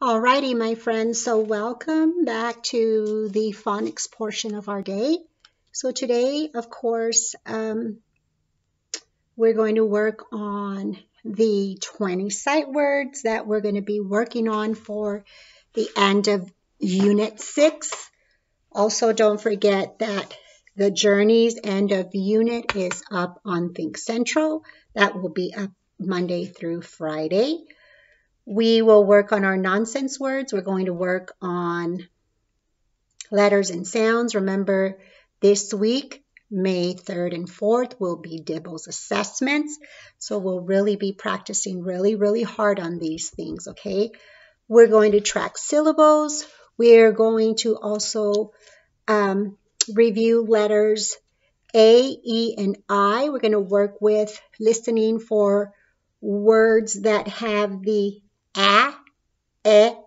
Alrighty, my friends, so welcome back to the phonics portion of our day. So today, of course, we're going to work on the 20 sight words that we're going to be working on for the end of Unit 6. Also, don't forget that the Journeys end of unit is up on Think Central. That will be up Monday through Friday. We will work on our nonsense words. We're going to work on letters and sounds. Remember, this week, May 3rd and 4th, will be Dibble's assessments. So we'll really be practicing really hard on these things, okay? We're going to track syllables. We're going to also review letters A, E, and I. We're going to work with listening for words that have the a,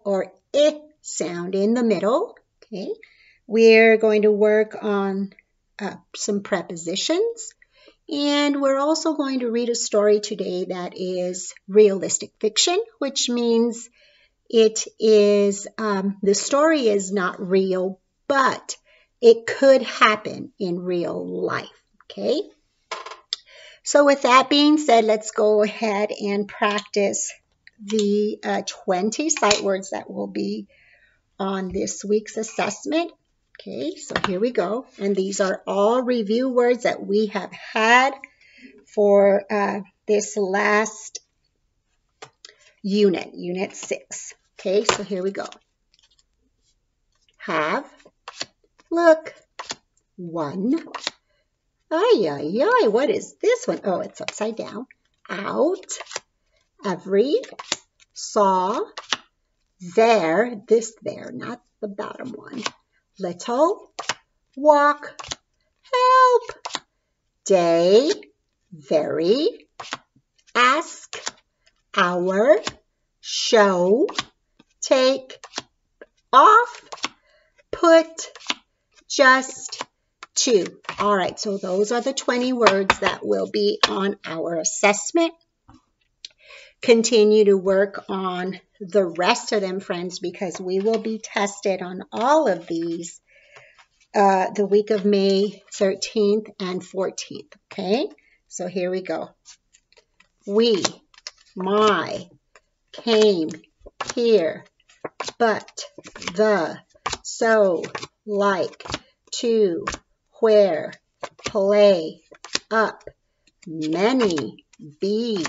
or I sound in the middle. Okay, we're going to work on some prepositions, and we're also going to read a story today that is realistic fiction, which means it is the story is not real, but it could happen in real life. Okay, so with that being said, let's go ahead and practice the 20 sight words that will be on this week's assessment. Okay, so here we go. And these are all review words that we have had for this last unit, Unit 6. Okay, so here we go. Have, look, one. Ay, what is this one? Oh, it's upside down. Out, every, saw, there, not the bottom one. Little, walk, help, day, very, ask, hour, show, take, off, put, just, to. All right, so those are the 20 words that will be on our assessment. Continue to work on the rest of them, friends, because we will be tested on all of these the week of May 13th and 14th. Okay, so here we go. We, my, came, here, but, the, so, like, to, where, play, up, many, be,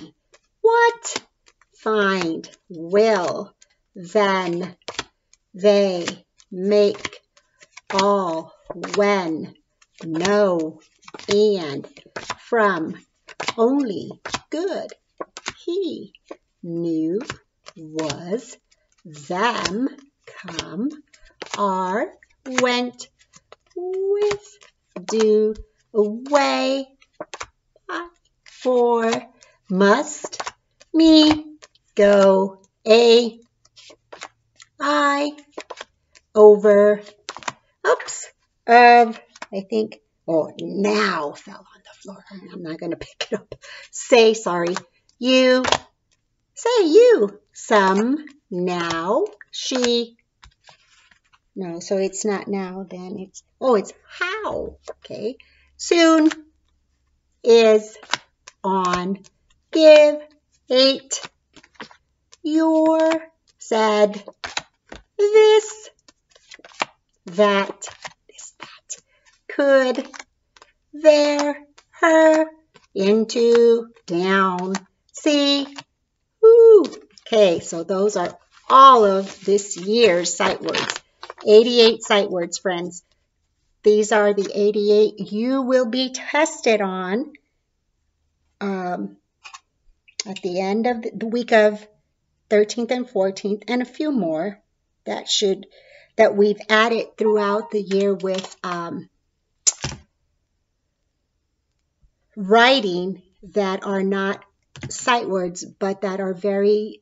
what, find, will, then, they, make, all, when, no, and, from, only, good, he, knew, was, them, come, are, went, with, do, away, for, must, me, go, a, I, over, oops, of, I think, oh, now fell on the floor. I'm not going to pick it up. Say, sorry, you, say you, some, now, she, no, so it's not now, then it's, oh, it's how, okay, soon, is, on, give, ate, your, said, this, that, could, there, her, into, down, see, who. Okay, so those are all of this year's sight words. 88 sight words, friends. These are the 88 you will be tested on at the end of the week of 13th and 14th, and a few more that we've added throughout the year with writing that are not sight words, but that are very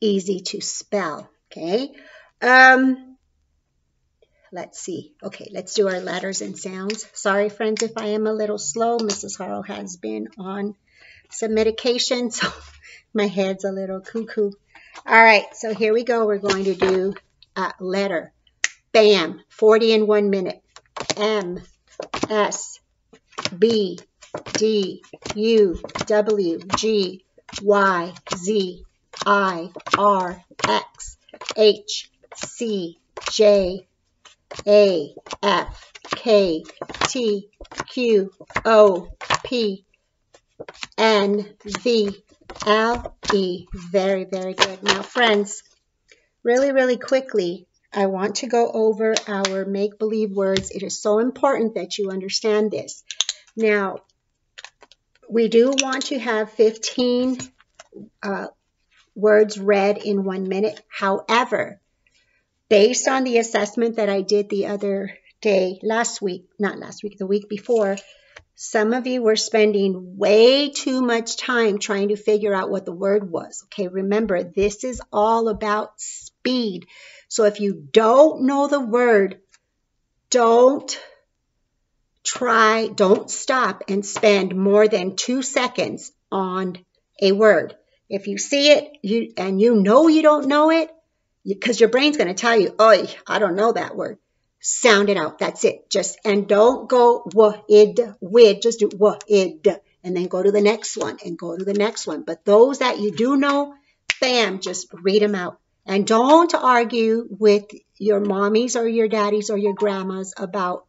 easy to spell. Okay. Let's see. Okay, let's do our letters and sounds. Sorry, friends, if I am a little slow. Mrs. Harrell has been on some medication, so my head's a little cuckoo. All right, so here we go. We're going to do letter. Bam, 40 in 1 minute. M, S, B, D, U, W, G, Y, Z, I, R, X, H, C, J, A, F, K, T, Q, O, P, N, V, L, E. Very, very good. Now, friends, really, really quickly, I want to go over our make-believe words. It is so important that you understand this. Now, we do want to have 15 words read in 1 minute. However, based on the assessment that I did the other day, the week before, some of you were spending way too much time trying to figure out what the word was. Okay, remember, this is all about speed. So if you don't know the word, don't stop and spend more than 2 seconds on a word. If you see it and you know you don't know it, because your brain's going to tell you, oh, I don't know that word. Sound it out. That's it. And don't go wid. Just do wid, and then go to the next one and go to the next one. But those that you do know, bam, just read them out. And don't argue with your mommies or your daddies or your grandmas about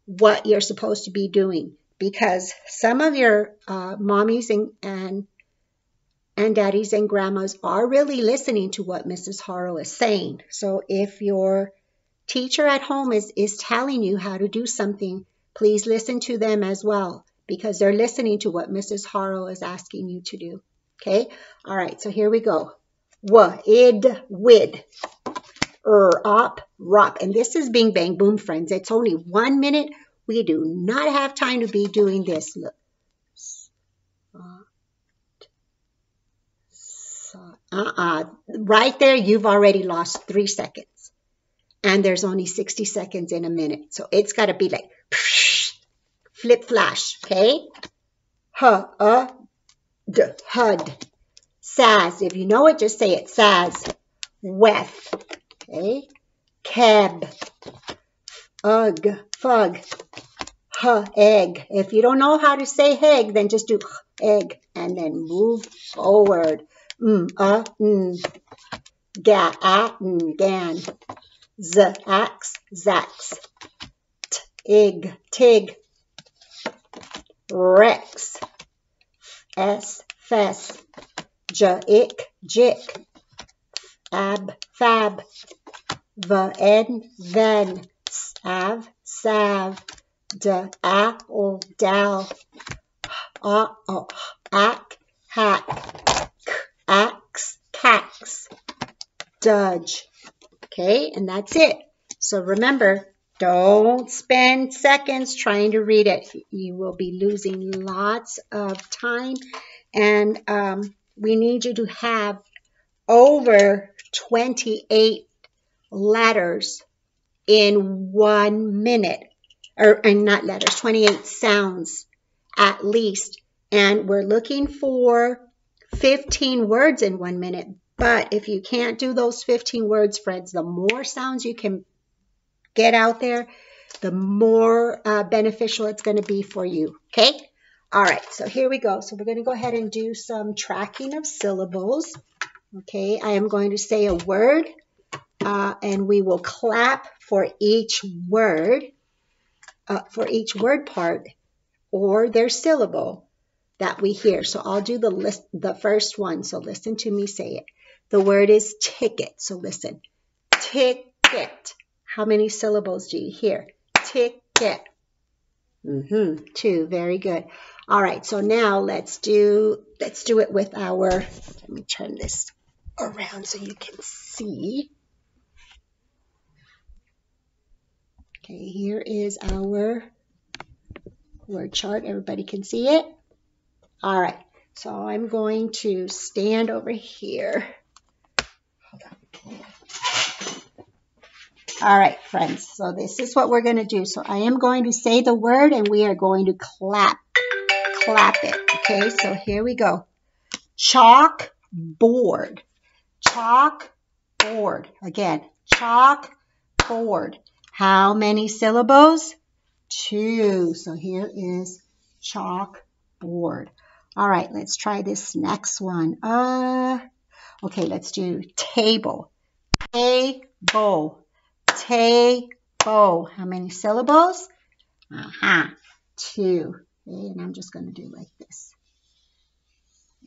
what you're supposed to be doing, because some of your mommies and daddies and grandmas are really listening to what Mrs. Haro is saying. So if your teacher at home is telling you how to do something, please listen to them as well, because they're listening to what Mrs. Haro is asking you to do. Okay? All right, so here we go. Id, wid. Op, rop. And this is Bing Bang Boom, friends. It's only 1 minute. We do not have time to be doing this. Look. Right there, you've already lost 3 seconds. And there's only 60 seconds in a minute. So it's got to be like flip flash, okay? Hud. Saz. If you know it, just say it. Saz. Weth. Okay? Keb. Ugh. Fug. Egg. If you don't know how to say egg, then just do egg and then move forward. Gan. Zax, zax. Tig, tig. Rex. Fess. Jick, jick. Fab. Then. Sav. Dal. Hack. Axe, cax. Dudge. Okay, and that's it. So remember, don't spend seconds trying to read it. You will be losing lots of time. And we need you to have over 28 letters in 1 minute. And not letters, 28 sounds at least. And we're looking for 15 words in 1 minute. But if you can't do those 15 words, friends, the more sounds you can get out there, the more beneficial it's going to be for you. Okay? All right, so here we go. So we're going to go ahead and do some tracking of syllables. Okay, I am going to say a word, and we will clap for each word part or their syllable that we hear. So I'll do the first one. So listen to me say it. The word is ticket. So listen. Ticket. How many syllables do you hear? Ticket. 2. Very good. All right. So now let's do it with our, let me turn this around so you can see. Okay, here is our word chart. Everybody can see it? All right. So I'm going to stand over here. Hold on. All right, friends. So this is what we're going to do. So I am going to say the word and we are going to clap it. Okay, so here we go. Chalkboard. Chalkboard. Again, chalkboard. How many syllables? 2. So here is chalkboard. All right, let's try this next one. Okay, let's do table. Table. Table. How many syllables? 2. Okay, and I'm just going to do like this.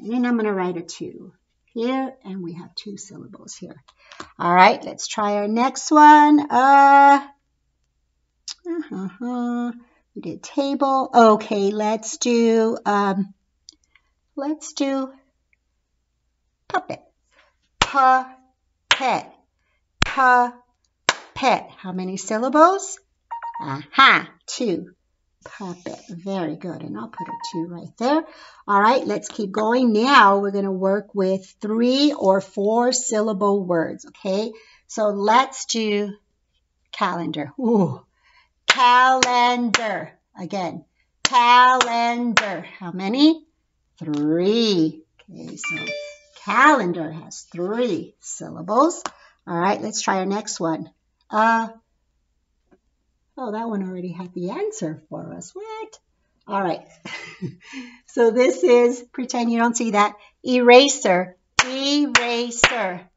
And then I'm going to write a 2 here, and we have 2 syllables here. All right, let's try our next one. We did table. Okay, let's do puppet. Puppet. Puppet. How many syllables? 2. Puppet. Very good. And I'll put a 2 right there. All right, let's keep going. Now we're going to work with 3 or 4 syllable words, okay? So let's do calendar. Ooh. Calendar. Again, calendar. How many? 3. Okay, so calendar has 3 syllables. All right, let's try our next one. Oh, that one already had the answer for us. What? All right. So this is, pretend you don't see that, eraser. Eraser.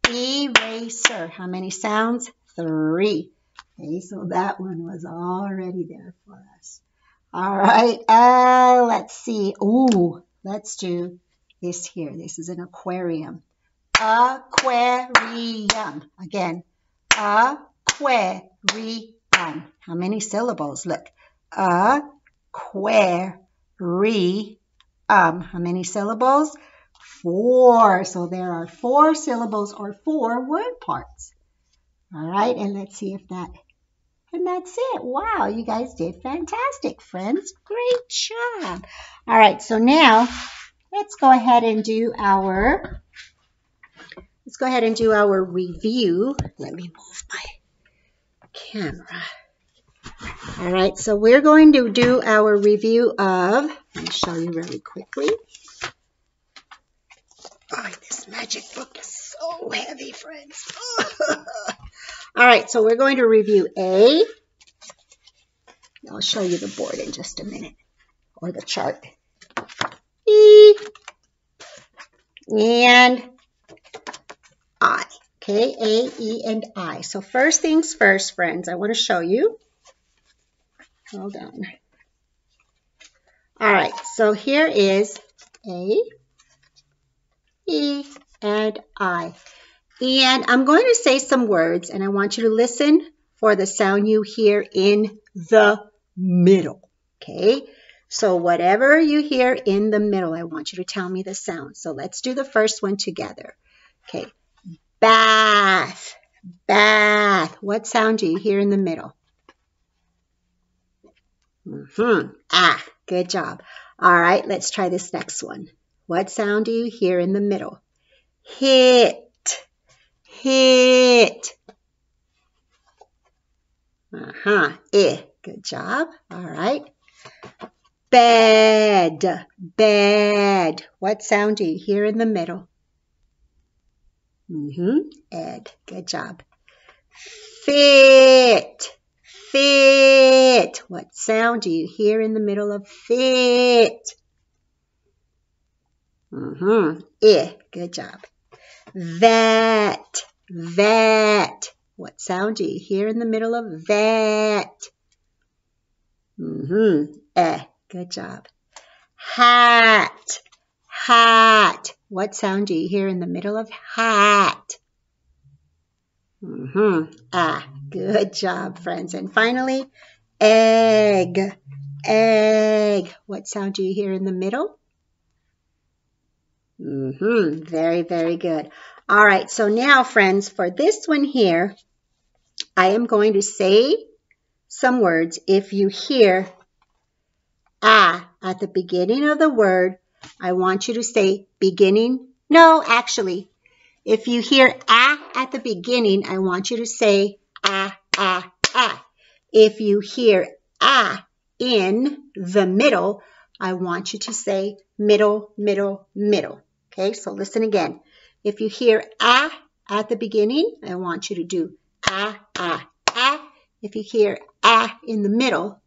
Eraser. How many sounds? 3. Okay, so that one was already there for us. All right, let's see. Ooh, let's do this here. This is an aquarium. Aquarium. Again, aquarium. How many syllables? Look, aquarium. How many syllables? 4. So there are 4 syllables or 4 word parts. All right, and let's see if that, and that's it. Wow, you guys did fantastic, friends. Great job. All right, so now let's go ahead and do our review. Let me move my camera. All right, so we're going to do our review of, let me show you really quickly. Oh, this magic book is so heavy, friends. All right, so we're going to review A. I'll show you the board in just a minute, or the chart. E and I. Okay, A, E, and I. So first things first, friends, I want to show you. Hold on. All right, so here is A, E, and I. And I'm going to say some words, and I want you to listen for the sound you hear in the middle, okay? So whatever you hear in the middle, I want you to tell me the sound. So let's do the first one together. Okay, bath, bath. What sound do you hear in the middle? Good job. All right, let's try this next one. What sound do you hear in the middle? Hit. Hit. Good job. All right. Bed. Bed. What sound do you hear in the middle? Ed. Good job. Fit. Fit. What sound do you hear in the middle of fit? Good job. Vet. Vet. What sound do you hear in the middle of vet? Good job. Hat. Hat. What sound do you hear in the middle of hat? Good job, friends. And finally, egg. Egg. What sound do you hear in the middle? Very, very good. All right, so now, friends, for this one here, I am going to say some words. If you hear at the beginning of the word, I want you to say beginning. No, actually, if you hear at the beginning, I want you to say ah. If you hear in the middle, I want you to say middle, middle, middle. Okay, so listen again. If you hear ah at the beginning, I want you to do ah, ah, ah. If you hear ah in the middle,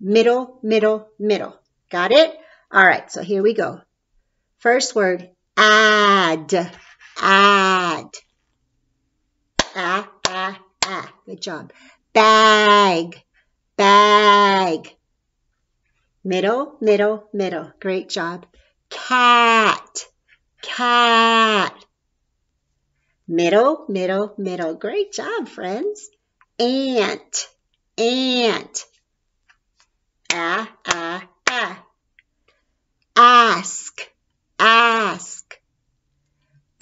middle, middle, middle. Got it? All right, so here we go. First word, add, add. Ah, ah, ah. Good job. Bag, bag. Middle, middle, middle. Great job. Cat, cat. Middle, middle, middle. Great job, friends. Ant, ant. Ah, ah, ah. Ask, ask.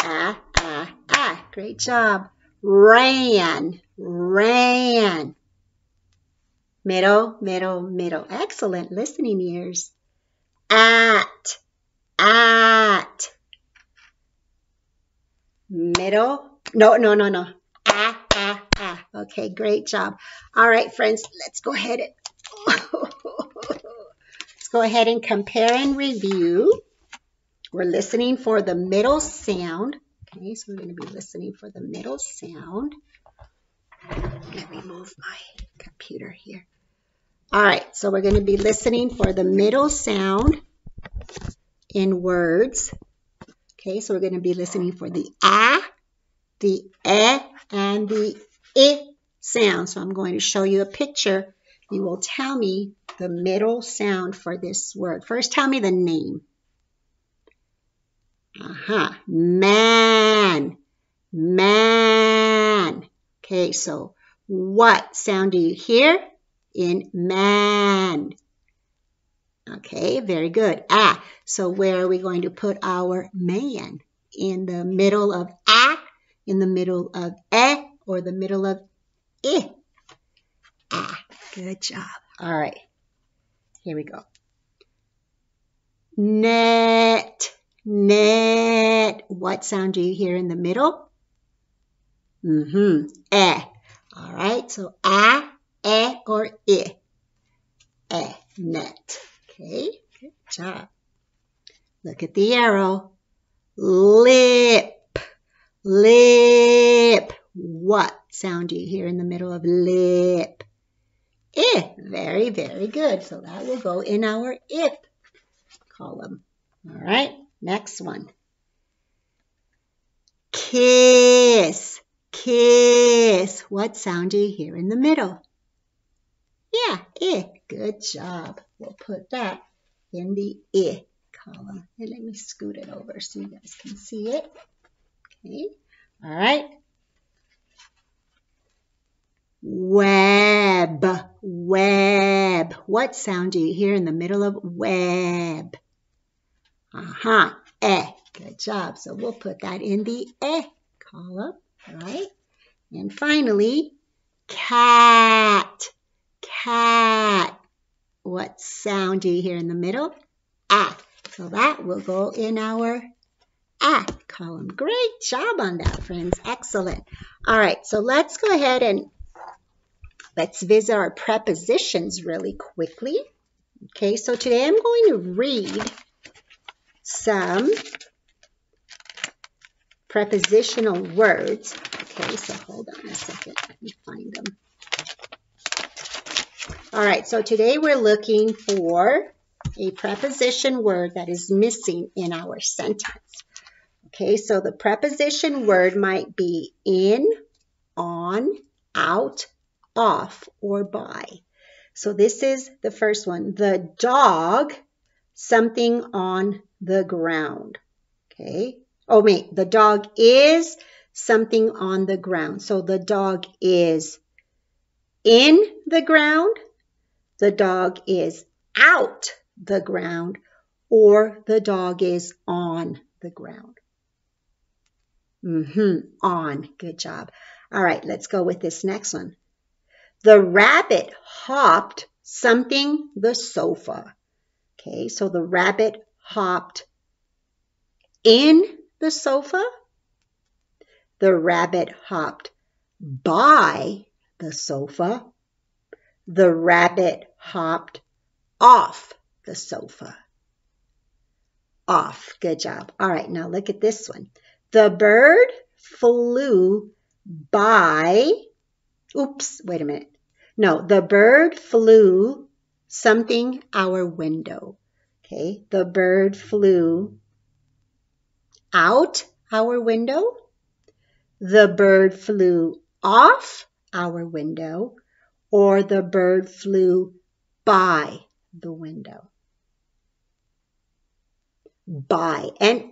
Ah, ah, ah. Great job. Ran, ran. Middle, middle, middle. Excellent listening ears. At, at. Middle. No, no, no, no. Ah, ah, ah. Okay, great job. All right, friends, let's go ahead and compare and review. We're listening for the middle sound. Okay, so we're going to be listening for the middle sound. Let me move my computer here. All right, so we're going to be listening for the middle sound in words. Okay, so we're going to be listening for the ah, the eh, and the I sound. So I'm going to show you a picture. You will tell me the middle sound for this word. First, tell me the name. Man, man. Okay, so what sound do you hear in man? Okay, very good. Ah, so where are we going to put our man? In the middle of ah, in the middle of eh, or the middle of I? Ah, good job. All right, here we go. Net, net. What sound do you hear in the middle? Eh. All right, so ah, eh, or I? Eh, net. Okay, good job. Look at the arrow. Lip, lip. What sound do you hear in the middle of lip? I. Very, very good. So that will go in our if column. All right, next one. Kiss, kiss. What sound do you hear in the middle? Yeah, I. Good job. We'll put that in the I column. And let me scoot it over so you guys can see it. Okay, all right. Web, web. What sound do you hear in the middle of web? Eh. Good job. So we'll put that in the eh column, all right? And finally, cat, cat. What sound do you hear in the middle? Ah. So that will go in our ah column. Great job on that, friends. Excellent. All right, so let's go ahead and let's visit our prepositions really quickly. Okay, so today I'm going to read some prepositional words. Okay, so hold on a second. Let me find them. All right, so today we're looking for a preposition word that is missing in our sentence. Okay, so the preposition word might be in, on, out, off, or by. So this is the first one. The dog, something on the ground. Okay. Oh, wait, the dog is something on the ground. So the dog is in the ground, the dog is out the ground, or the dog is on the ground. On. Good job. All right, let's go with this next one. The rabbit hopped something the sofa. Okay, so the rabbit hopped in the sofa. The rabbit hopped by the sofa. The rabbit hopped off the sofa. Off. Good job. All right, now look at this one. The bird flew by, oops, wait a minute. No, the bird flew something our window. Okay, the bird flew out our window. The bird flew off our window, or the bird flew by the window. By. And,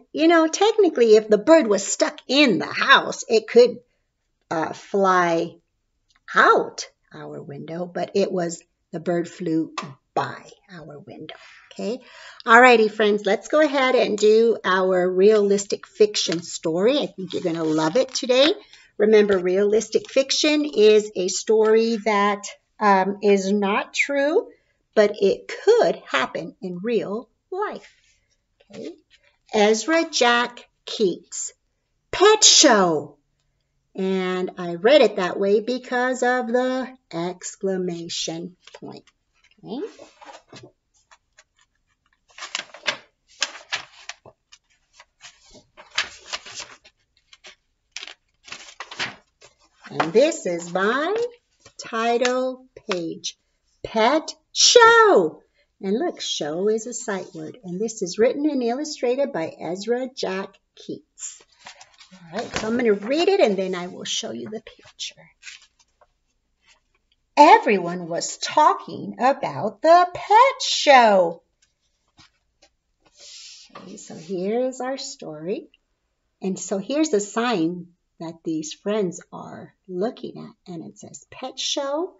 technically, if the bird was stuck in the house, it could fly out our window, but the bird flew by our window. Okay. Alrighty, friends, let's go ahead and do our realistic fiction story. I think you're going to love it today. Remember, realistic fiction is a story that is not true, but it could happen in real life. Okay. Ezra Jack Keats, Pet Show. And I read it that way because of the exclamation point. Okay. And this is my title page, Pet Show. And look, show is a sight word. And this is written and illustrated by Ezra Jack Keats. All right, so I'm going to read it and then I will show you the picture. Everyone was talking about the pet show. Okay, so here is our story. And so here's the sign that these friends are looking at. And it says pet show.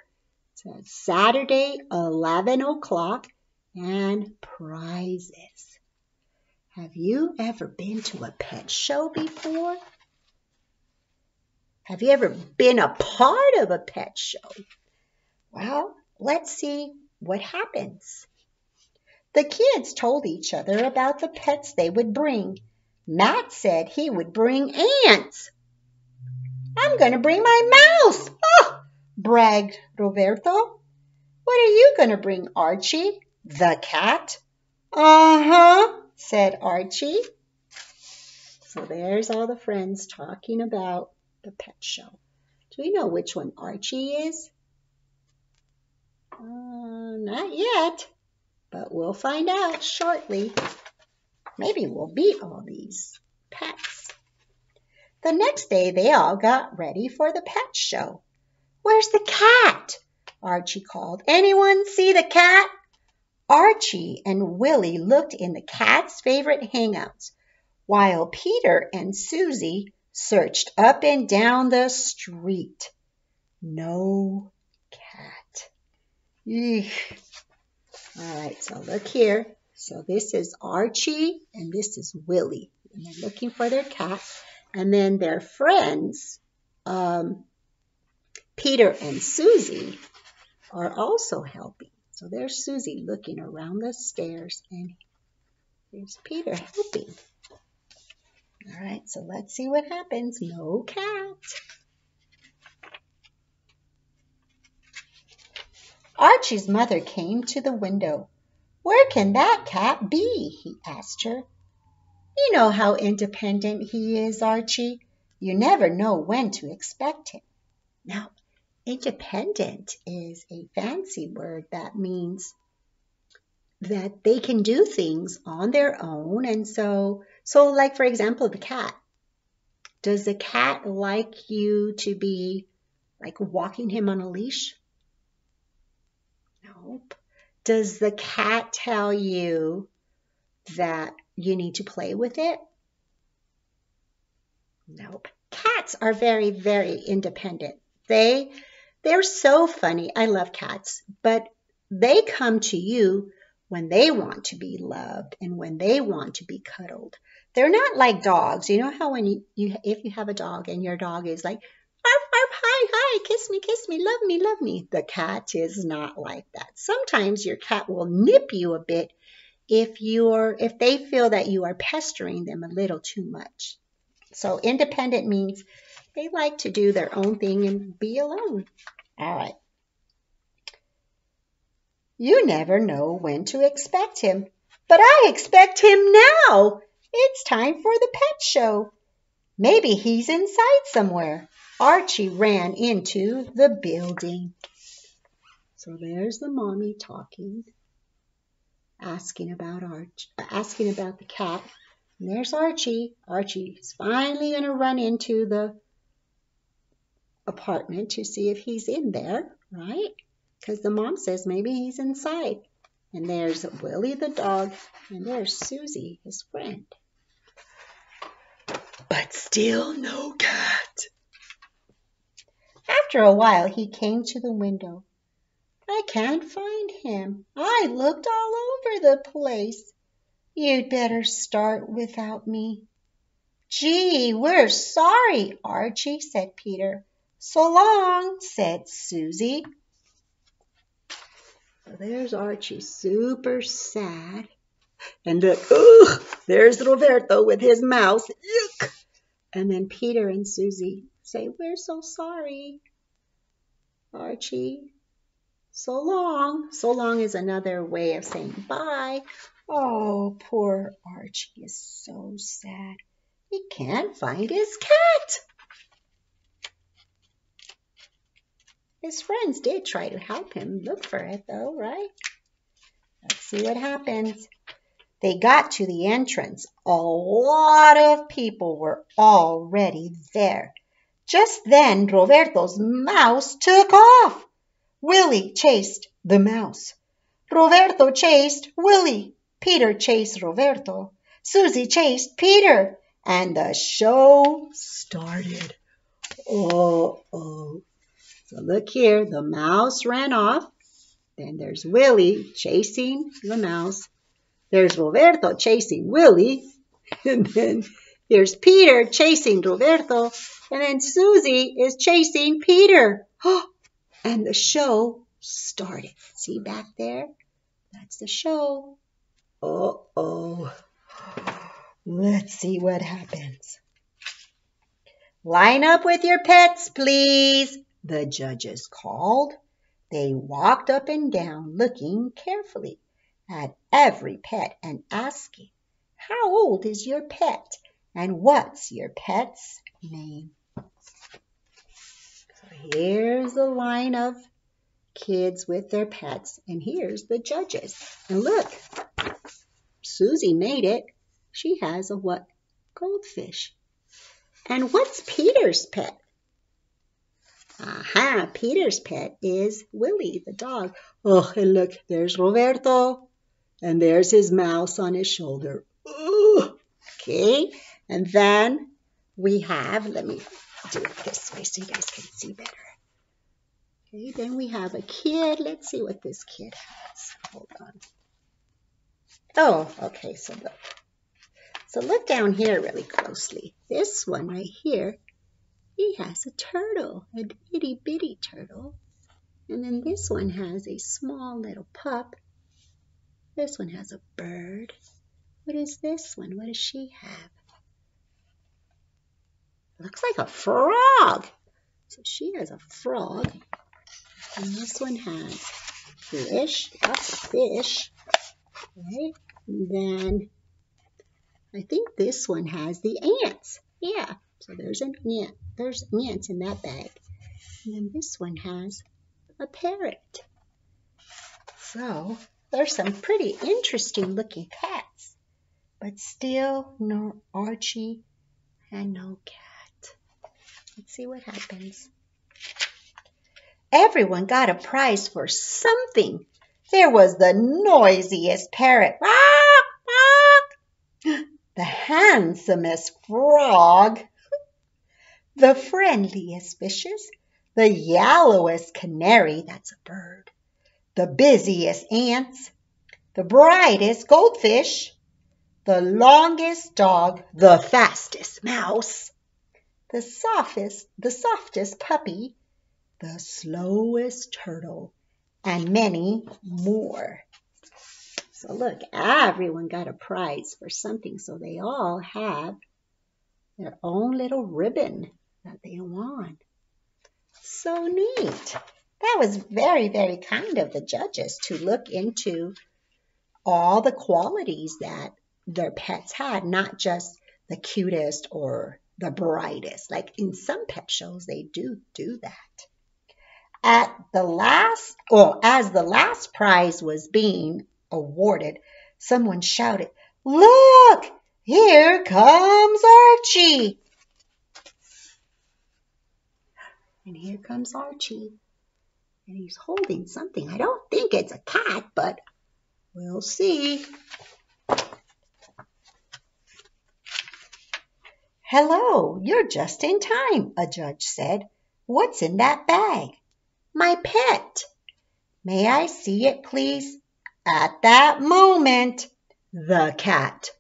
It says Saturday, 11 o'clock and prizes. Have you ever been to a pet show before? Have you ever been a part of a pet show? Well, let's see what happens. The kids told each other about the pets they would bring. Matt said he would bring ants. I'm going to bring my mouse, bragged Roberto. What are you going to bring, Archie? The cat? Uh-huh, said Archie. So there's all the friends talking about the pet show. Do we know which one Archie is? Not yet, but we'll find out shortly. Maybe we'll beat all these pets. The next day, they all got ready for the pet show. Where's the cat? Archie called. Anyone see the cat? Archie and Willie looked in the cat's favorite hangouts, while Peter and Susie searched up and down the street. No cat. Eek. All right, so look here. So this is Archie and this is Willie. And they're looking for their cat. And then their friends, Peter and Susie, are also helping. So there's Susie looking around the stairs and there's Peter helping. All right, so let's see what happens. No cat. Archie's mother came to the window. Where can that cat be? He asked her. You know how independent he is, Archie. You never know when to expect him. Now, independent is a fancy word that means that they can do things on their own. And so like, for example, the cat. Does the cat like you to be like walking him on a leash? Nope. Does the cat tell you that you need to play with it? Nope. Cats are very, very independent. They're so funny. I love cats, but they come to you when they want to be loved and when they want to be cuddled. They're not like dogs. You know how when if you have a dog and your dog is like, arf, arf, hi, kiss me, love me. The cat is not like that. Sometimes your cat will nip you a bit if they feel that you are pestering them a little too much. So independent means they like to do their own thing and be alone. All right. You never know when to expect him, but I expect him now. It's time for the pet show. Maybe he's inside somewhere. Archie ran into the building. So there's the mommy talking, asking about the cat. And there's Archie. Archie's finally going to run into the apartment to see if he's in there, right? Because the mom says maybe he's inside. And there's Willie the dog, and there's Susie, his friend. But still no cat. After a while, he came to the window. I can't find him. I looked all over the place. You'd better start without me. Gee, we're sorry, Archie, said Peter. So long, said Susie. So there's Archie, super sad. And look, there's Roberto with his mouse. Yuck! And then Peter and Susie say, we're so sorry, Archie. So long. So long is another way of saying bye. Oh, poor Archie is so sad. He can't find his cat. His friends did try to help him look for it, though, right? Let's see what happens. They got to the entrance. A lot of people were already there. Just then, Roberto's mouse took off. Willie chased the mouse. Roberto chased Willie. Peter chased Roberto. Susie chased Peter. And the show started. Uh-oh. So look here, the mouse ran off. Then there's Willie chasing the mouse. There's Roberto chasing Willie. And then there's Peter chasing Roberto. And then Susie is chasing Peter. And the show started. See back there? That's the show. Uh-oh. Let's see what happens. Line up with your pets, please, the judges called. They walked up and down, looking carefully at every pet and asking, how old is your pet? And what's your pet's name? So here's the line of kids with their pets, and here's the judges. And look, Susie made it. She has a what? Goldfish. And what's Peter's pet? Aha, Peter's pet is Willie, the dog. Oh, and look, there's Roberto. And there's his mouse on his shoulder. Ooh. Okay, and then we have, let me do it this way so you guys can see better. Okay, then we have a kid. Let's see what this kid has. Hold on. Oh, okay, so look down here really closely. This one right here, he has a turtle, a itty bitty turtle. And then this one has a small little pup. This one has a bird. What is this one? What does she have? Looks like a frog. So she has a frog. And this one has fish, lots of fish. Okay. And then I think this one has the ants. Yeah, so there's an ant. There's ants in that bag. And then this one has a parrot. So there's some pretty interesting looking pets. But still no Archie and no cat. Let's see what happens. Everyone got a prize for something. There was the noisiest parrot. The handsomest frog. The friendliest fishes. The yellowest canary, that's a bird. The busiest ants. The brightest goldfish. The longest dog. The fastest mouse. The softest puppy. The slowest turtle. And many more. So look, everyone got a prize for something. So they all have their own little ribbon that they won. So neat. That was very, very kind of the judges to look into all the qualities that their pets had, not just the cutest or the brightest. Like in some pet shows, they do that. As the last prize was being awarded, someone shouted, "Look, here comes Archie!" And here comes Archie. And he's holding something. I don't think it's a cat, but we'll see. "Hello, you're just in time," a judge said. "What's in that bag?" "My pet." "May I see it, please?" At that moment, the cat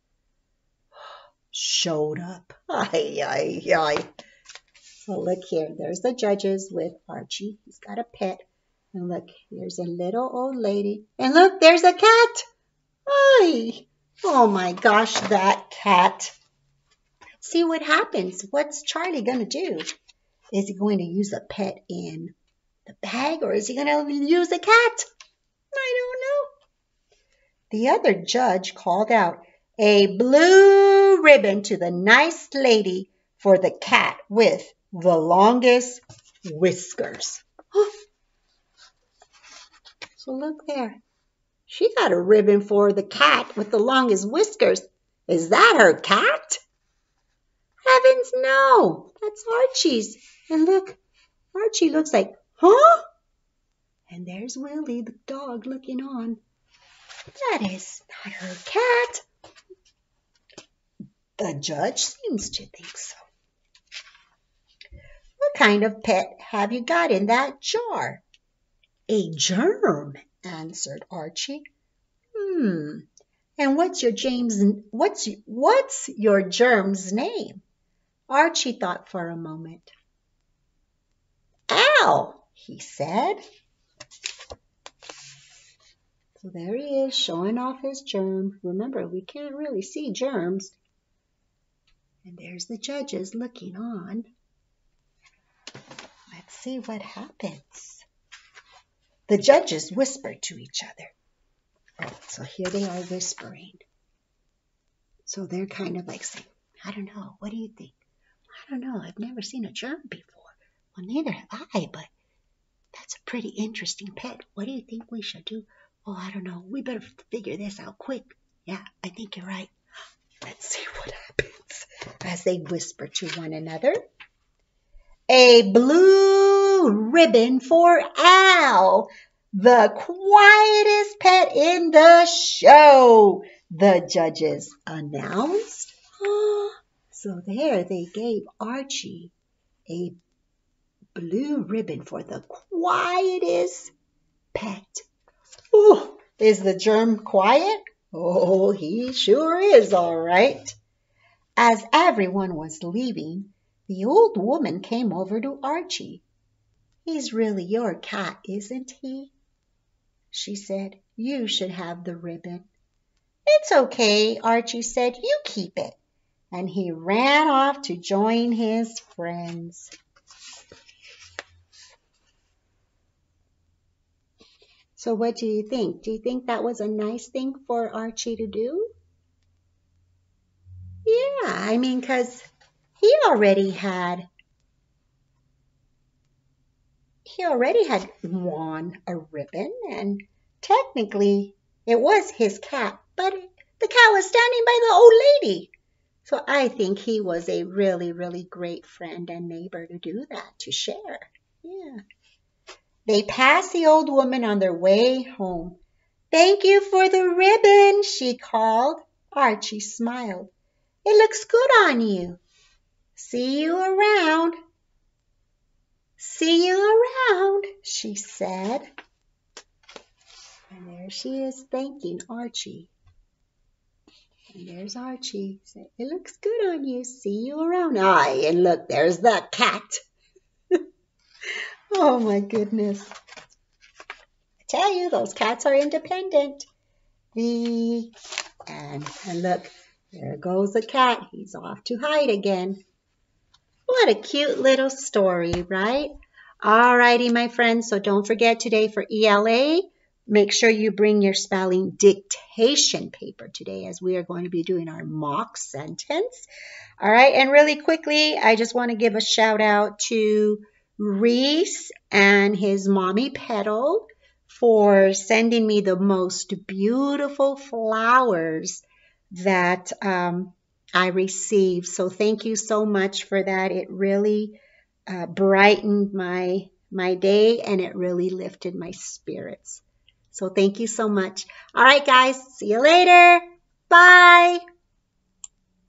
showed up. Ay, ay, ay. So look here, there's the judges with Archie. He's got a pet. And look, here's a little old lady. And look, there's a cat. Ay, oh my gosh, that cat. Let's see what happens. What's Charlie going to do? Is he going to use a pet in the bag, or is he going to use a cat? I don't know. The other judge called out, "A blue ribbon to the nice lady for the cat with the longest whiskers." So look there. She got a ribbon for the cat with the longest whiskers. Is that her cat? Heavens no, that's Archie's. And look, Archie looks like, huh? And there's Willie, the dog, looking on. That is not her cat. The judge seems to think so. What kind of pet have you got in that jar? A germ, answered Archie. And what's your germ's name? Archie thought for a moment. Al, he said. So there he is, showing off his germ. Remember, we can't really see germs. And there's the judges looking on. Let's see what happens. The judges whispered to each other. So here they are whispering. So they're kind of like saying, I don't know, what do you think? I don't know, I've never seen a germ before. Well, neither have I, but that's a pretty interesting pet. What do you think we should do? Oh, I don't know, we better figure this out quick. Yeah, I think you're right. Let's see what happens as they whisper to one another. A blue ribbon for Al, the quietest pet in the show, the judges announced. So there they gave Archie a blue ribbon for the quietest pet. Ooh, is the germ quiet? Oh, he sure is, all right. As everyone was leaving, the old woman came over to Archie. He's really your cat, isn't he? She said, you should have the ribbon. It's okay, Archie said, you keep it. And he ran off to join his friends. So what do you think? Do you think that was a nice thing for Archie to do? Yeah, I mean, because he already had won a ribbon, and technically it was his cat, but the cat was standing by the old lady. So I think he was a really, really great friend and neighbor to do that, to share. Yeah. They passed the old woman on their way home. Thank you for the ribbon, she called. Archie smiled. It looks good on you. See you around. See you around, she said. And there she is thanking Archie. And there's Archie. It looks good on you. See you around. Aye, and look, there's that cat. Oh my goodness. I tell you, those cats are independent. And look, there goes the cat. He's off to hide again. What a cute little story, right? Alrighty, my friends. So don't forget today for ELA, Make sure you bring your spelling dictation paper today, as we are going to be doing our mock sentence. All right, and really quickly, I just want to give a shout out to Reese and his mommy Petal for sending me the most beautiful flowers that I received. So thank you so much for that. It really brightened my day, and it really lifted my spirits. So thank you so much. All right, guys, see you later. Bye.